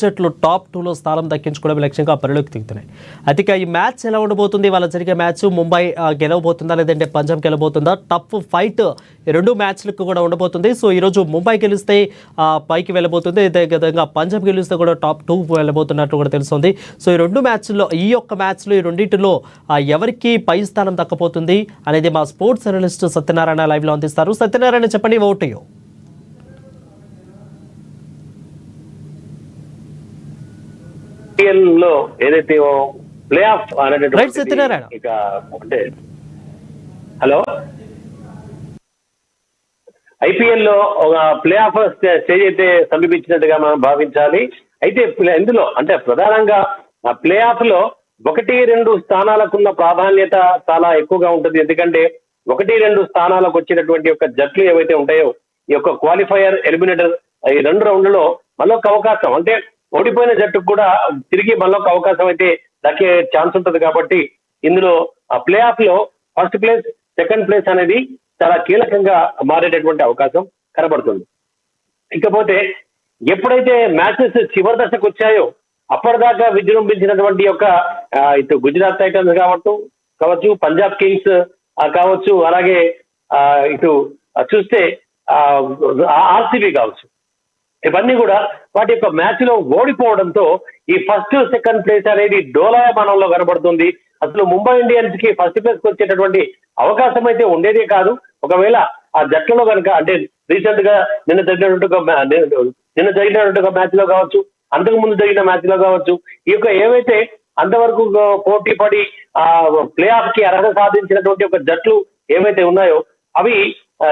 జట్లు టాప్ 2లో స్థానం దక్కించుకోవడం లక్ష్యంగా బరిలోకి దిగుతున్నాయి. అయితే ఈ మ్యాచ్ ఎలా ఉండబోతుంది? వాళ్ళ జరిగే మ్యాచ్ ముంబై గెలవబోతుందా లేదంటే పంజాబ్ గెలవబోతుందా? టఫ్ ఫైట్ రెండు మ్యాచ్లకు కూడా ఉండబోతుంది. సో ఈరోజు ముంబై గెలిస్తే పైకి వెళ్ళబోతుంది, అదేవిధంగా పంజాబ్ గెలిస్తే కూడా టాప్ 2 వెళ్ళబోతున్నట్టు కూడా తెలుస్తుంది. సో ఈ రెండు మ్యాచ్ల్లో ఈ రెండింటిలో ఎవరికి పై స్థానం దక్కపోతుంది అనేది మా స్పోర్ట్స్ అనలిస్ట్ సత్యనారాయణ లైవ్లో అందిస్తారు. సత్యనారాయణ, చెప్పండి, ఓటు లో ఏదైతే ప్లే ఆఫ్ అనేటువంటి ఇక అంటే హలో ఐపీఎల్ లో ఒక ప్లే ఆఫ్ స్టేజ్ అయితే సమీపించినట్టుగా మనం భావించాలి. అయితే ఇందులో అంటే ప్రధానంగా ఆ ప్లే ఆఫ్ లో 1-2 స్థానాలకున్న ప్రాధాన్యత చాలా ఎక్కువగా ఉంటుంది. ఎందుకంటే 1-2 స్థానాలకు వచ్చినటువంటి యొక్క జట్లు ఏవైతే ఉంటాయో ఈ యొక్క క్వాలిఫైయర్ ఎలిమినేటర్ ఈ 2 రౌండ్లలో మళ్ళొక అవకాశం, అంటే ఓడిపోయిన జట్టుకు కూడా తిరిగి మళ్ళొక అవకాశం అయితే దక్కే ఛాన్స్ ఉంటుంది. కాబట్టి ఇందులో ఆ ప్లే ఆఫ్ లో ఫస్ట్ ప్లేస్, సెకండ్ ప్లేస్ అనేది చాలా కీలకంగా మారేటటువంటి అవకాశం కనబడుతుంది. ఇకపోతే ఎప్పుడైతే మ్యాచెస్ చివరి దశకు వచ్చాయో అప్పటిదాకా విజృంభించినటువంటి యొక్క ఇటు గుజరాత్ టైటన్స్ కావచ్చు, పంజాబ్ కింగ్స్ కావచ్చు, అలాగే ఇటు చూస్తే ఆర్సీబీ కావచ్చు, ఇవన్నీ కూడా వాటి యొక్క మ్యాచ్ లో ఓడిపోవడంతో ఈ ఫస్ట్ సెకండ్ ప్లేస్ అనేది డోలాయమానంలో కనబడుతుంది. అసలు ముంబై ఇండియన్స్ కి ఫస్ట్ ప్లేస్ కి వచ్చేటటువంటి అవకాశం అయితే ఉండేదే కాదు. ఒకవేళ ఆ జట్లలో కనుక అంటే రీసెంట్ గా నిన్న జరిగినట్టుగా మ్యాచ్ లో కావచ్చు, అంతకు ముందు జరిగిన మ్యాచ్ లో కావచ్చు, ఈ యొక్క ఏవైతే అంతవరకు పోటీ పడి ఆ ప్లే ఆఫ్ కి అర్హత సాధించినటువంటి ఒక జట్లు ఏవైతే ఉన్నాయో అవి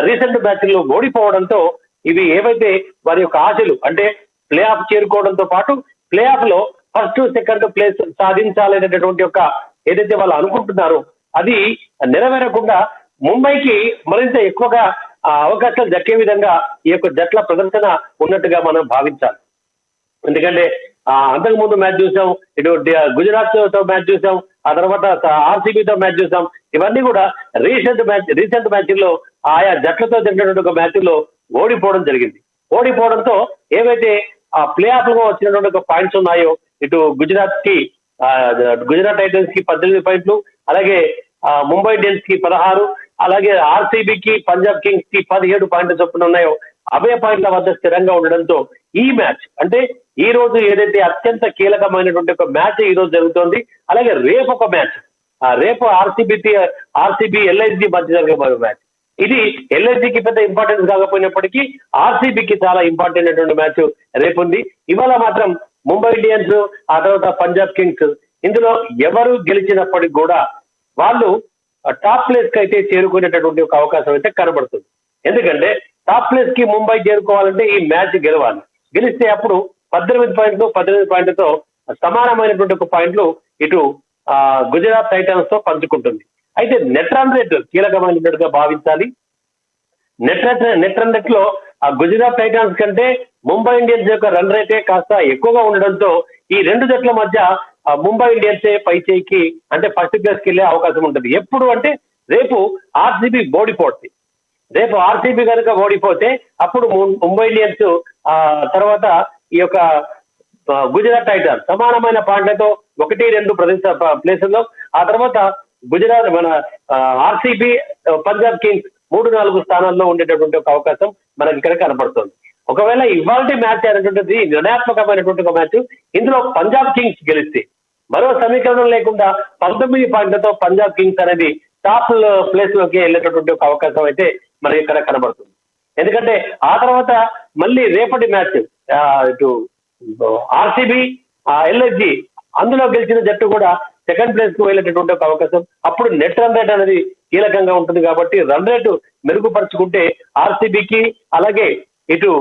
రీసెంట్ మ్యాచ్ లో ఓడిపోవడంతో ఇవి ఏవైతే వారి యొక్క ఆశలు అంటే ప్లే ఆఫ్ చేరుకోవడంతో పాటు ప్లే ఆఫ్ లో ఫస్ట్ సెకండ్ ప్లేస్ సాధించాలనేటటువంటి యొక్క ఏదైతే వాళ్ళు అనుకుంటున్నారో అది నెరవేరకుండా ముంబైకి మరింత ఎక్కువగా అవకాశాలు దక్కే విధంగా ఈ యొక్క జట్ల ప్రదర్శన ఉన్నట్టుగా మనం భావించాలి. ఎందుకంటే అంతకు ముందు మ్యాచ్ చూసాం, ఇటు గుజరాత్ తో మ్యాచ్ చూసాం, ఆ తర్వాత ఆర్సీబీతో మ్యాచ్ చూసాం. ఇవన్నీ కూడా రీసెంట్ మ్యాచ్ లో ఆయా జట్లతో జరిగినటువంటి ఒక మ్యాచ్ లో ఓడిపోవడం జరిగింది. ఓడిపోవడంతో ఏవైతే ఆ ప్లే ఆఫ్ లో వచ్చినటువంటి ఒక పాయింట్స్ ఉన్నాయో ఇటు గుజరాత్ టైటన్స్ కి 18 పాయింట్లు, అలాగే ముంబై ఇండియన్స్ కి 16, అలాగే ఆర్సీబీకి పంజాబ్ కింగ్స్ కి 17 పాయింట్ల చొప్పున ఉన్నాయో అవే పాయింట్ల వద్ద స్థిరంగా ఉండడంతో ఈ మ్యాచ్ అంటే ఈ రోజు ఏదైతే అత్యంత కీలకమైనటువంటి ఒక మ్యాచ్ ఈ రోజు జరుగుతోంది. అలాగే రేపు ఒక మ్యాచ్, రేపు ఆర్సీబీ ఎల్ఐసి మధ్య జరగబోయే మ్యాచ్. ఇది ఎల్ఐసికి పెద్ద ఇంపార్టెన్స్ కాకపోయినప్పటికీ ఆర్సీబీకి చాలా ఇంపార్టెంట్ అయినటువంటి మ్యాచ్ రేపు ఉంది. ఇవాళ మాత్రం ముంబై ఇండియన్స్, ఆ తర్వాత పంజాబ్ కింగ్స్, ఇందులో ఎవరు గెలిచినప్పటికీ కూడా వాళ్ళు టాప్ ప్లేస్ కి అయితే చేరుకునేటటువంటి ఒక అవకాశం అయితే కనబడుతుంది. ఎందుకంటే టాప్ ప్లేస్ కి ముంబై చేరుకోవాలంటే ఈ మ్యాచ్ గెలవాలి. గెలిస్తే అప్పుడు 18 పాయింట్లతో సమానమైనటువంటి ఒక పాయింట్లు ఇటు గుజరాత్ టైటన్స్ తో పంచుకుంటుంది. అయితే నెట్ రన్ రేట్ కీలకమైనట్టుగా భావించాలి. నెట్ రన్ రేట్ లో ఆ గుజరాత్ టైటన్స్ కంటే ముంబై ఇండియన్స్ యొక్క రన్ రేటే కాస్త ఎక్కువగా ఉండడంతో ఈ రెండు జట్ల మధ్య ముంబై ఇండియన్సే పై చేయికి అంటే ఫస్ట్ ప్లేస్ కి వెళ్ళే అవకాశం ఉంటుంది. ఎప్పుడు అంటే రేపు ఆర్సీబీ ఓడిపోతుంది. రేపు ఆర్సీబీ కనుక ఓడిపోతే అప్పుడు ముంబై ఇండియన్స్ తర్వాత ఈ యొక్క గుజరాత్ టైటన్స్ సమానమైన పాయింట్లతో 1-2 ప్లేసుల్లో, ఆ తర్వాత గుజరాత్ ఆర్సీబీ పంజాబ్ కింగ్స్ 3-4 స్థానాల్లో ఉండేటటువంటి ఒక అవకాశం మనకి ఇక్కడ కనపడుతుంది. ఒకవేళ ఇవాళ మ్యాచ్ అనేటువంటిది నిర్ణయాత్మకమైనటువంటి ఒక మ్యాచ్. ఇందులో పంజాబ్ కింగ్స్ గెలిస్తే మరో సమీకరణం లేకుండా 19 పాయింట్లతో పంజాబ్ కింగ్స్ అనేది టాప్ ప్లేస్ లోకి వెళ్ళేటటువంటి ఒక అవకాశం అయితే మనకి ఇక్కడ కనబడుతుంది. ఎందుకంటే ఆ తర్వాత మళ్ళీ రేపటి మ్యాచ్ ఇటు ఆర్సీబీ ఎల్ఐసి అందులో గెలిచిన జట్టు కూడా సెకండ్ ప్లేస్ కు వెళ్ళేటటువంటి ఒక అవకాశం. అప్పుడు నెట్ రన్ రేట్ అనేది కీలకంగా ఉంటుంది. కాబట్టి రన్ రేటు మెరుగుపరుచుకుంటే ఆర్సీబీకి అలాగే ఇటు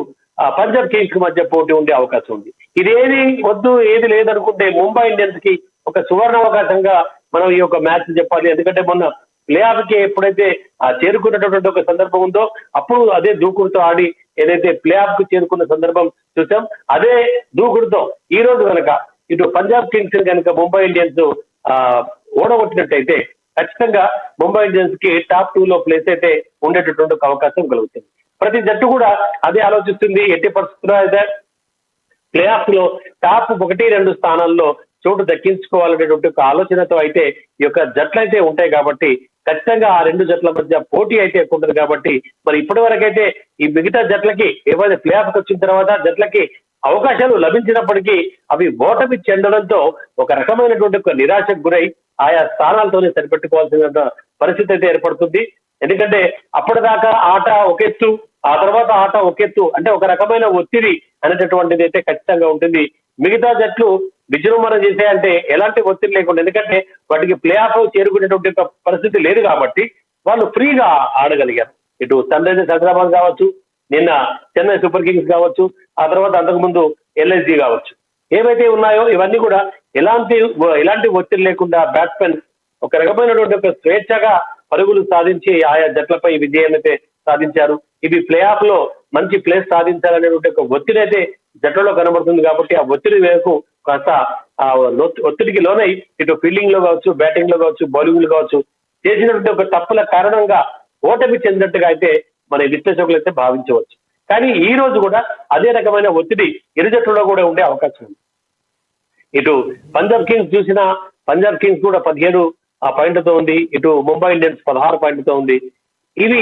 పంజాబ్ కింగ్స్ మధ్య పోటీ ఉండే అవకాశం ఉంది. ఇదేది వద్దు ఏది లేదనుకుంటే ముంబై ఇండియన్స్ కి ఒక సువర్ణ అవకాశంగా మనం ఈ యొక్క మ్యాచ్ చెప్పాలి. ఎందుకంటే మొన్న ప్లే ఆఫ్ కి ఎప్పుడైతే చేరుకున్నటువంటి ఒక సందర్భం ఉందో అప్పుడు అదే దూకుడుతో ఆడి ఏదైతే ప్లే ఆఫ్ కు చేరుకున్న సందర్భం చూసాం, అదే దూకుడుతో ఈ రోజు కనుక ఇటు పంజాబ్ కింగ్స్ కనుక ముంబై ఇండియన్స్ ఓడగొట్టినట్టయితే ఖచ్చితంగా ముంబై ఇండియన్స్ కి టాప్ 2 లో ప్లేస్ అయితే ఉండేటటువంటి అవకాశం కలుగుతుంది. ప్రతి జట్టు కూడా అదే ఆలోచిస్తుంది. ఎట్టి పరిస్థితుల్లో అయితే ప్లే ఆఫ్ లో టాప్ 1-2 స్థానాల్లో చోటు దక్కించుకోవాలనేటువంటి ఒక ఆలోచనతో అయితే ఈ యొక్క జట్లు అయితే ఉంటాయి కాబట్టి ఖచ్చితంగా ఆ రెండు జట్ల మధ్య పోటీ అయితే ఎక్కువ ఉంటుంది కాబట్టి మరి ఇప్పటి వరకు అయితే ఈ మిగతా జట్లకి ఏవైతే ప్లే ఆఫ్ వచ్చిన తర్వాత జట్లకి అవకాశాలు లభించినప్పటికీ అవి ఓటమి చెందడంతో ఒక రకమైనటువంటి ఒక నిరాశకు గురై ఆయా స్థానాలతోనే సరిపెట్టుకోవాల్సిన పరిస్థితి అయితే ఏర్పడుతుంది. ఎందుకంటే అప్పటిదాకా ఆట ఒక ఎత్తు, ఆ తర్వాత ఆట ఒక ఎత్తు, అంటే ఒక రకమైన ఒత్తిడి అనేటటువంటిది అయితే ఖచ్చితంగా ఉంటుంది. మిగతా జట్లు విజృంభణ చేసాయంటే ఎలాంటి ఒత్తిడి లేకుండా, ఎందుకంటే వాటికి ప్లే ఆఫ్ చేరుకునేటువంటి పరిస్థితి లేదు కాబట్టి వాళ్ళు ఫ్రీగా ఆడగలిగారు. ఇటు సన్ రైజర్స్ హైదరాబాద్ కావచ్చు, నిన్న చెన్నై సూపర్ కింగ్స్ కావచ్చు, ఆ తర్వాత అంతకుముందు ఎల్ఎస్జీ కావచ్చు, ఏవైతే ఉన్నాయో ఇవన్నీ కూడా ఎలాంటి ఒత్తిడి లేకుండా బ్యాట్స్మెన్ ఒక రకమైనటువంటి ఒక స్వేచ్ఛగా పరుగులు సాధించి ఆయా జట్లపై విజయం అయితే సాధించారు. ఇది ప్లే ఆఫ్ లో మంచి ప్లేస్ సాధించాలనేటువంటి ఒక ఒత్తిడి అయితే జట్లలో కనబడుతుంది కాబట్టి ఆ ఒత్తిడి మేరకు కాస్త ఒత్తిడికి లోనై ఇటు ఫీల్డింగ్ లో కావచ్చు, బ్యాటింగ్ లో కావచ్చు, బౌలింగ్ లో కావచ్చు చేసినటువంటి ఒక తప్పుల కారణంగా ఓటమి చెందినట్టుగా అయితే మన విశ్లేషకులు అయితే భావించవచ్చు. కానీ ఈ రోజు కూడా అదే రకమైన ఒత్తిడి ఇరు జట్లలో కూడా ఉండే అవకాశం ఉంది. ఇటు పంజాబ్ కింగ్స్ చూసినా పంజాబ్ కింగ్స్ కూడా 17 పాయింట్లతో ఉంది, ఇటు ముంబై ఇండియన్స్ 16 పాయింట్లతో ఉంది. ఇది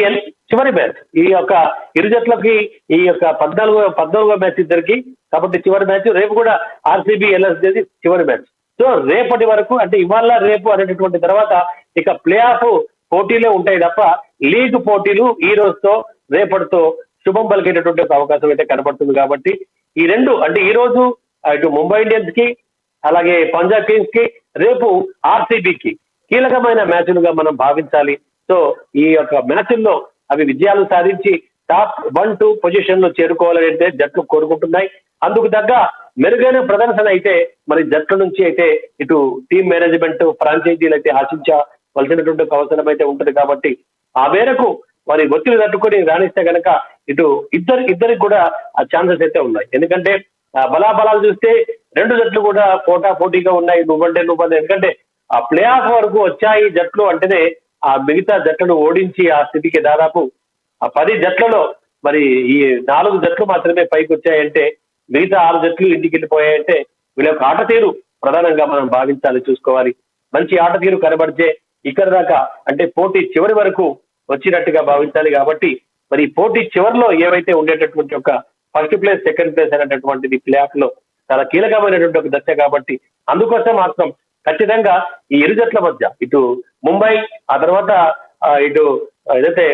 చివరి మ్యాచ్ ఈ యొక్క ఇరు జట్లకి, ఈ యొక్క 14వ మ్యాచ్ ఇద్దరికి, కాబట్టి చివరి మ్యాచ్ రేపు కూడా ఆర్సీబీ ఎల్ఎస్జీ చివరి మ్యాచ్. సో రేపటి వరకు అంటే ఇవాళ రేపు అనేటటువంటి తర్వాత ఇక ప్లే ఆఫ్ పోటీలే ఉంటాయి తప్ప లీగ్ పోటీలు ఈ రోజుతో రేపటితో శుభం పలికేటటువంటి ఒక అవకాశం అయితే కనబడుతుంది. కాబట్టి ఈ రెండు అంటే ఈ రోజు ఇటు ముంబై ఇండియన్స్ కి అలాగే పంజాబ్ కింగ్స్ కి, రేపు ఆర్సీబీకి కీలకమైన మ్యాచ్లుగా మనం భావించాలి. సో ఈ యొక్క మ్యాచ్ల్లో అవి విజయాలు సాధించి టాప్ 1-2 పొజిషన్ లో చేరుకోవాలని జట్లు కోరుకుంటున్నాయి. అందుకు తగ్గ మెరుగైన ప్రదర్శన అయితే మరి జట్ల నుంచి అయితే ఇటు టీమ్ మేనేజ్మెంట్, ఫ్రాంచైజీలు అయితే ఆశించవలసినటువంటి అవసరం అయితే ఉంటుంది. కాబట్టి ఆ మేరకు మరి ఒత్తిడి తట్టుకొని రాణిస్తే కనుక ఇటు ఇద్దరికి కూడా ఆ ఛాన్సెస్ అయితే ఉన్నాయి. ఎందుకంటే బలాబలాలు చూస్తే రెండు జట్లు కూడా పోటీగా ఉన్నాయి. నువ్వంటే ఎందుకంటే ఆ ప్లే ఆఫ్ వరకు వచ్చాయి జట్లు అంటేనే ఆ మిగతా జట్లను ఓడించి ఆ స్థితికి దాదాపు ఆ 10 జట్లలో మరి ఈ 4 జట్లు మాత్రమే పైకి వచ్చాయంటే మిగతా 6 జట్లు ఇంటికి వెళ్ళిపోయాయంటే వీళ్ళ యొక్క ఆట తీరు ప్రధానంగా మనం భావించాలి, చూసుకోవాలి. మంచి ఆట తీరు కనబడితే ఇక్కడ దాకా అంటే పోటీ చివరి వరకు వచ్చినట్టుగా భావించాలి. కాబట్టి మరి పోటీ చివరిలో ఏవైతే ఉండేటటువంటి ఒక ఫస్ట్ ప్లేస్, సెకండ్ ప్లేస్ అనేటటువంటిది ప్లే ఆఫ్ లో చాలా కీలకమైనటువంటి ఒక దశ. కాబట్టి అందుకోసం మాత్రం ఖచ్చితంగా ఈ ఇరు జట్ల మధ్య ఇటు ముంబై, ఆ తర్వాత ఇటు ఏదైతే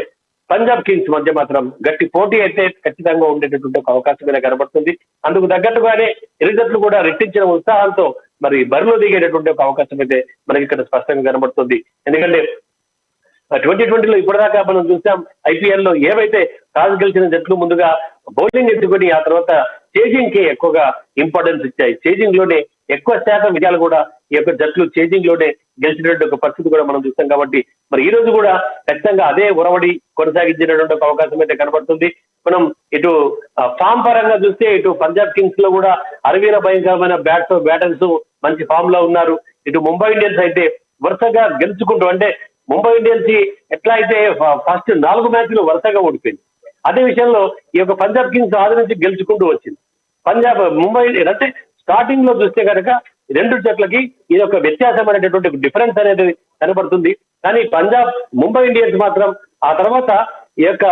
పంజాబ్ కింగ్స్ మధ్య మాత్రం గట్టి పోటీ అయితే ఖచ్చితంగా ఉండేటటువంటి ఒక అవకాశం మీద కనబడుతుంది. అందుకు తగ్గట్టుగానే ఇరు జట్లు కూడా రెట్టించిన ఉత్సాహంతో మరి బరిలో దిగేటటువంటి ఒక అవకాశం అయితే మనకి ఇక్కడ స్పష్టంగా కనబడుతుంది. ఎందుకంటే 2020లో ఇప్పటిదాకా మనం చూసాం ఐపీఎల్ లో ఏవైతే టాస్ గెలిచిన జట్లు ముందుగా బౌలింగ్ ఎత్తుకొని ఆ తర్వాత చేజింగ్ కి ఎక్కువగా ఇంపార్టెన్స్ ఇచ్చాయి. చేజింగ్ లోనే ఎక్కువ శాతం విజయాలు కూడా ఈ యొక్క జట్లు చేజింగ్ లోనే గెలిచినటువంటి ఒక పరిస్థితి కూడా మనం చూస్తాం. కాబట్టి మరి ఈ రోజు కూడా ఖచ్చితంగా అదే ఉరవడి కొనసాగించినటువంటి ఒక అవకాశం అయితే కనబడుతుంది. మనం ఇటు ఫామ్ పరంగా చూస్తే ఇటు పంజాబ్ కింగ్స్ లో కూడా అరవీన భయంకరమైన బ్యాటర్స్ మంచి ఫామ్ లో ఉన్నారు. ఇటు ముంబై ఇండియన్స్ అయితే వరుసగా గెలుచుకుంటూ, అంటే ముంబై ఇండియన్స్ ఎట్లా అయితే ఫస్ట్ 4 మ్యాచ్లు వరుసగా ఓడిపోయింది, అదే విషయంలో ఈ యొక్క పంజాబ్ కింగ్స్ ఆది నుంచి గెలుచుకుంటూ వచ్చింది. ముంబై అంటే స్టార్టింగ్ లో చూస్తే కనుక రెండు జట్లకి ఇది ఒక వ్యత్యాసం అనేటటువంటి డిఫరెన్స్ అనేది కనబడుతుంది. కానీ ముంబై ఇండియన్స్ మాత్రం ఆ తర్వాత ఈ యొక్క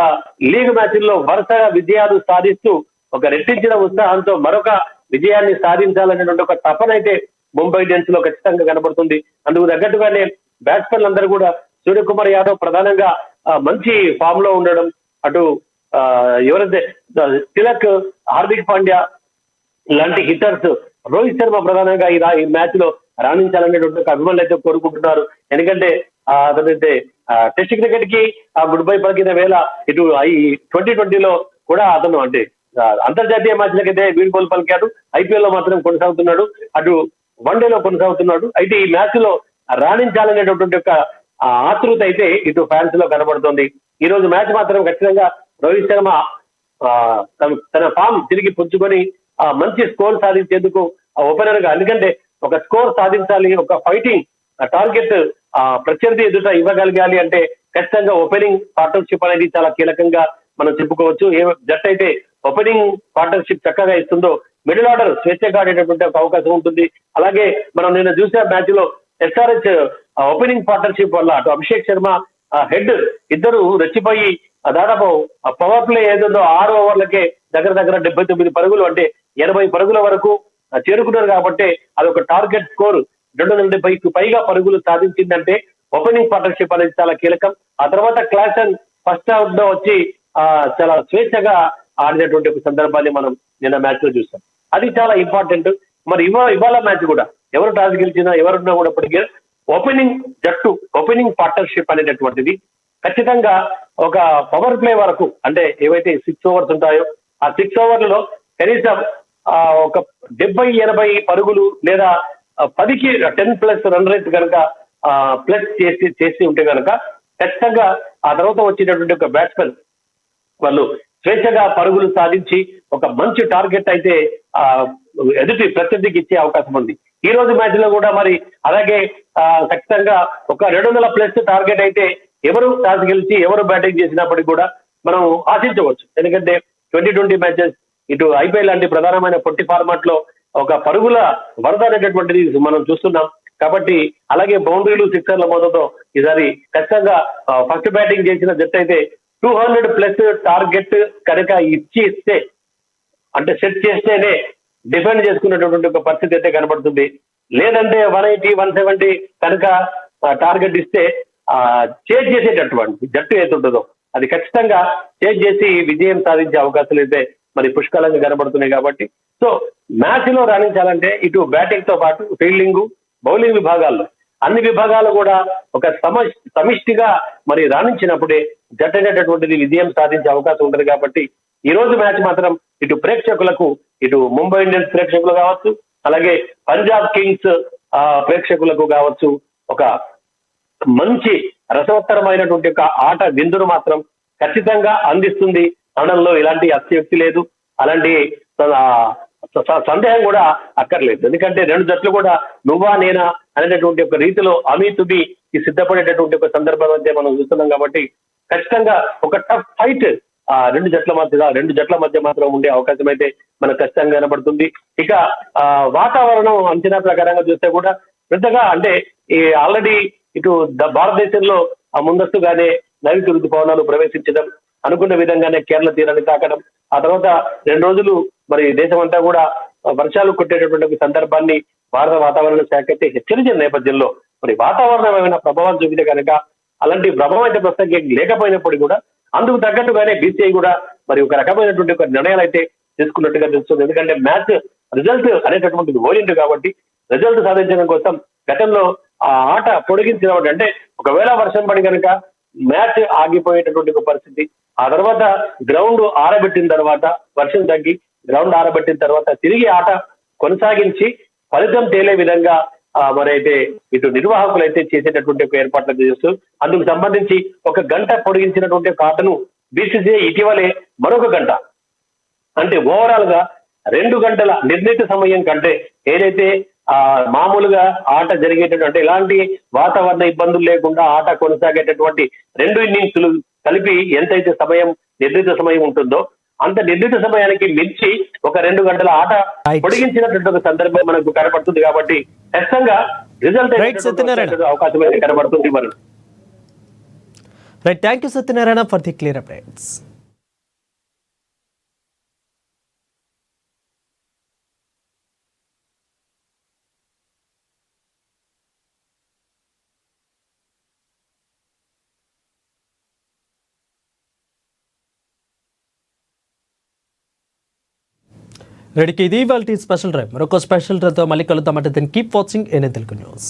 లీగ్ మ్యాచ్ల్లో వరుసగా విజయాలు సాధిస్తూ ఒక రెట్టించిన ఉత్సాహంతో మరొక విజయాన్ని సాధించాలనేటువంటి ఒక తపన అయితే ముంబై ఇండియన్స్ లో ఖచ్చితంగా కనబడుతుంది. అందుకు తగ్గట్టుగానే బ్యాట్స్మెన్లు అందరూ కూడా సూర్యకుమార్ యాదవ్ ప్రధానంగా మంచి ఫామ్ లో ఉండడం, అటు ఎవరైతే తిలక్, హార్దిక్ పాండ్యా లాంటి హిట్టర్స్, రోహిత్ శర్మ ప్రధానంగా ఈ మ్యాచ్ లో రాణించాలనేటువంటి అభిమానులు అయితే కోరుకుంటున్నారు. ఎందుకంటే అతనైతే టెస్ట్ క్రికెట్ కి గుడ్ బై పలికిన వేళ ఇటు ఈ 2020లో కూడా అతను అంటే అంతర్జాతీయ మ్యాచ్లకైతే వీడ్కోలు పలికాడు, ఐపీఎల్ లో మాత్రం కొనసాగుతున్నాడు, అటు వన్డేలో కొనసాగుతున్నాడు. అయితే ఈ మ్యాచ్ లో రాణించాలనేటటువంటి ఒక ఆతృత అయితే ఇటు ఫ్యాన్స్ లో కనబడుతుంది. ఈ రోజు మ్యాచ్ మాత్రం ఖచ్చితంగా రోహిత్ శర్మ తన ఫామ్ తిరిగి పుంజుకొని మంచి స్కోర్ సాధించేందుకు ఓపెనర్ గా, ఎందుకంటే ఒక స్కోర్ సాధించాలి, ఒక ఫైటింగ్ టార్గెట్ ప్రత్యర్థి ఎదుట ఇవ్వగలగాలి అంటే ఖచ్చితంగా ఓపెనింగ్ పార్ట్నర్షిప్ అనేది చాలా కీలకంగా మనం చెప్పుకోవచ్చు. ఏ జట్టు అయితే ఓపెనింగ్ పార్ట్నర్షిప్ చక్కగా ఇస్తుందో మిడిల్ ఆర్డర్ స్వేచ్ఛగా ఆడేటటువంటి ఒక అవకాశం ఉంటుంది. అలాగే మనం నిన్న చూసే మ్యాచ్ లో ఎస్ఆర్హెచ్ ఓపెనింగ్ పార్ట్నర్షిప్ వల్ల అటు అభిషేక్ శర్మ హెడ్ ఇద్దరు రెచ్చిపోయి దాదాపు పవర్ ప్లే ఏదో 6 ఓవర్లకే దగ్గర దగ్గర 79 పరుగులు అంటే 80 పరుగుల వరకు చేరుకున్నారు. కాబట్టి అదొక టార్గెట్ స్కోర్ 270కి పైగా పరుగులు సాధించిందంటే ఓపెనింగ్ పార్ట్నర్షిప్ అనేది చాలా కీలకం. ఆ తర్వాత క్లాసన్ ఫస్ట్ అవుట్ లో వచ్చి చాలా స్వేచ్ఛగా ఆడినటువంటి ఒక సందర్భాన్ని మనం నిన్న మ్యాచ్ లో చూస్తాం. అది చాలా ఇంపార్టెంట్. మరి ఇవాళ మ్యాచ్ కూడా ఎవరు టాస్ గెలిచినా ఎవరున్నా కూడా ఇప్పటికీ ఓపెనింగ్ జట్టు ఓపెనింగ్ పార్ట్నర్షిప్ అనేటటువంటిది ఖచ్చితంగా ఒక పవర్ ప్లే వరకు అంటే ఏవైతే 6 ఓవర్స్ ఉంటాయో ఆ 6 ఓవర్లలో కనీసం ఒక 70-80 పరుగులు లేదా 10కి 10+ రన్ రేట్ కనుక ప్లస్ చేసి ఉంటే కనుక ఖచ్చితంగా ఆ తర్వాత వచ్చేటటువంటి ఒక బ్యాట్స్మెన్ వాళ్ళు స్వేచ్ఛగా పరుగులు సాధించి ఒక మంచి టార్గెట్ అయితే ఎదుటి ప్రత్యర్థికి ఇచ్చే అవకాశం ఉంది. ఈ రోజు మ్యాచ్ లో కూడా మరి అలాగే ఖచ్చితంగా ఒక 200+ టార్గెట్ అయితే ఎవరు టాస్ గెలిచి ఎవరు బ్యాటింగ్ చేసినప్పటికీ కూడా మనం ఆశించవచ్చు. ఎందుకంటే 2020 మ్యాచెస్ ఇటు ఐపీఎల్ లాంటి ప్రధానమైన పొట్టి ఫార్మాట్ లో ఒక పరుగుల వరద అనేటటువంటిది మనం చూస్తున్నాం. కాబట్టి అలాగే బౌండరీలు సిక్సర్ల మొదతో ఈసారి ఖచ్చితంగా ఫస్ట్ బ్యాటింగ్ చేసిన జట్టు అయితే 200+ టార్గెట్ కనుక ఇస్తే అంటే సెట్ చేస్తేనే డిఫెండ్ చేసుకునేటటువంటి ఒక పరిస్థితి అయితే కనబడుతుంది. లేదంటే 180, 170 కనుక టార్గెట్ ఇస్తే చేజ్ చేసేటటువంటి జట్టు ఏది ఉంటుందో అది ఖచ్చితంగా చేజ్ చేసి విజయం సాధించే అవకాశాలు అయితే మరి పుష్కలంగా కనబడుతున్నాయి. కాబట్టి సో మ్యాచ్ లో రాణించాలంటే ఇటు బ్యాటింగ్ తో పాటు ఫీల్డింగ్ బౌలింగ్ విభాగాల్లో అన్ని విభాగాలు కూడా ఒక సమిష్టిగా మరి రాణించినప్పుడే జట్టు అనేటటువంటిది విజయం సాధించే అవకాశం ఉంటుంది. కాబట్టి ఈ రోజు మ్యాచ్ మాత్రం ఇటు ప్రేక్షకులకు ఇటు ముంబై ఇండియన్స్ ప్రేక్షకులు కావచ్చు అలాగే పంజాబ్ కింగ్స్ ప్రేక్షకులకు కావచ్చు ఒక మంచి రసవత్తరమైనటువంటి ఒక ఆట విందును మాత్రం ఖచ్చితంగా అందిస్తుంది అనడంలో ఎలాంటి అత్యుక్తి లేదు, అలాంటి సందేహం కూడా అక్కర్లేదు. ఎందుకంటే రెండు జట్లు కూడా నువ్వా నేనా అనేటటువంటి ఒక రీతిలో అమీతుబి సిద్ధపడేటటువంటి ఒక సందర్భం అయితే మనం చూస్తున్నాం. కాబట్టి ఖచ్చితంగా ఒక టఫ్ ఫైట్ రెండు జట్ల మధ్య మాత్రం ఉండే అవకాశం అయితే మనకు ఖచ్చితంగా కనబడుతుంది. ఇక వాతావరణం అంచనా ప్రకారంగా చూస్తే కూడా పెద్దగా అంటే ఈ ఆల్రెడీ ఇటు భారతదేశంలో ముందస్తుగానే నైరుతి ఋతుపవనాలు ప్రవేశించడం, అనుకున్న విధంగానే కేరళ తీరాన్ని తాకడం, ఆ తర్వాత 2 రోజులు మరి దేశమంతా కూడా వర్షాలు కొట్టేటటువంటి సందర్భాన్ని భారత వాతావరణ శాఖ అయితే హెచ్చరించిన నేపథ్యంలో మరి వాతావరణం ఏమైనా ప్రభావం చూపితే కనుక అలాంటి ప్రభావం అయితే ప్రస్తుతం లేకపోయినప్పటికీ కూడా అందుకు తగ్గట్టుగానే బీసీఐ కూడా మరి ఒక రకమైనటువంటి ఒక నిర్ణయాలు అయితే తీసుకున్నట్టుగా తెలుస్తుంది. ఎందుకంటే మ్యాచ్ రిజల్ట్ అనేటటువంటిది ఓరియంట్ కాబట్టి రిజల్ట్ సాధించడం కోసం గతంలో ఆ ఆట పొడిగించినప్పుడు అంటే ఒకవేళ వర్షం పడి కనుక మ్యాచ్ ఆగిపోయేటటువంటి ఒక పరిస్థితి, ఆ తర్వాత గ్రౌండ్ ఆరబెట్టిన తర్వాత వర్షం తగ్గి గ్రౌండ్ ఆరబెట్టిన తర్వాత తిరిగి ఆట కొనసాగించి ఫలితం తేలే విధంగా మరి అయితే ఇటు నిర్వాహకులు అయితే చేసేటటువంటి ఒక ఏర్పాట్లు చేస్తూ అందుకు సంబంధించి 1 గంట పొడిగించినటువంటి ఒక ఆటను బీసీసీఐ ఇటీవలే మరొక గంట అంటే ఓవరాల్ గా 2 గంటల నిర్ణీత సమయం కంటే ఏదైతే మామూలుగా ఆట జరిగేటటువంటి ఎలాంటి వాతావరణ ఇబ్బందులు లేకుండా ఆట కొనసాగేటటువంటి 2 ఇన్నింగ్స్లు కలిపి ఎంతైతే నిర్ణీత సమయం ఉంటుందో అంత నిర్ణీత సమయానికి మించి ఒక 2 గంటల ఆట పొడిగించినటువంటి ఒక సందర్భం మనకు కనబడుతుంది. కాబట్టి ఖచ్చితంగా రిజల్ట్ అవకాశం అయితే కనబడుతుంది. మరి right, thank you Satyanarayana for the clear updates. రెడీకి ఇది వాళ్ళ స్పెషల్ డ్రైవ్. మరొక స్పెషల్ డ్రైవ్తో మళ్ళీ కలుద్దామంటే then keep watching NN Telugu news.